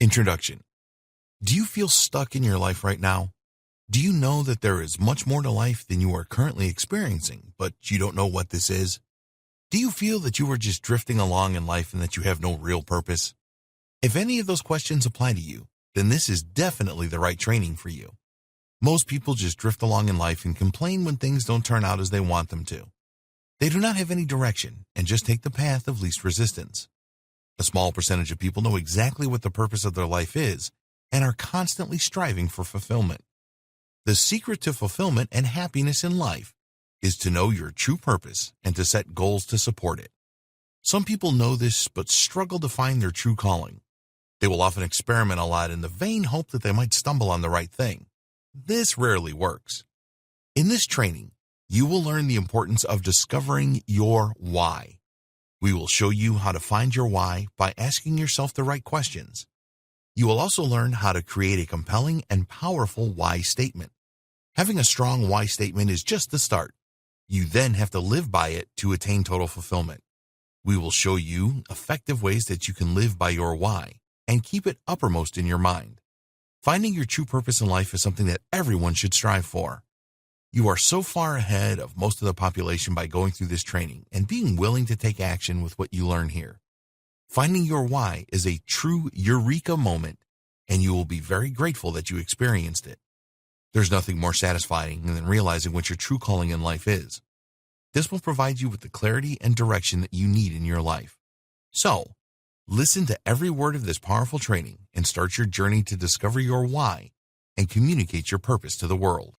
Introduction. Do you feel stuck in your life right now? Do you know that there is much more to life than you are currently experiencing, but you don't know what this is? Do you feel that you are just drifting along in life and that you have no real purpose? If any of those questions apply to you, then this is definitely the right training for you. Most people just drift along in life and complain when things don't turn out as they want them to. They do not have any direction and just take the path of least resistance. A small percentage of people know exactly what the purpose of their life is and are constantly striving for fulfillment. The secret to fulfillment and happiness in life is to know your true purpose and to set goals to support it. Some people know this but struggle to find their true calling. They will often experiment a lot in the vain hope that they might stumble on the right thing. This rarely works. In this training, you will learn the importance of discovering your why. We will show you how to find your why by asking yourself the right questions. You will also learn how to create a compelling and powerful why statement. Having a strong why statement is just the start. You then have to live by it to attain total fulfillment. We will show you effective ways that you can live by your why and keep it uppermost in your mind. Finding your true purpose in life is something that everyone should strive for. You are so far ahead of most of the population by going through this training and being willing to take action with what you learn here. Finding your why is a true eureka moment, and you will be very grateful that you experienced it. There's nothing more satisfying than realizing what your true calling in life is. This will provide you with the clarity and direction that you need in your life. So, listen to every word of this powerful training and start your journey to discover your why and communicate your purpose to the world.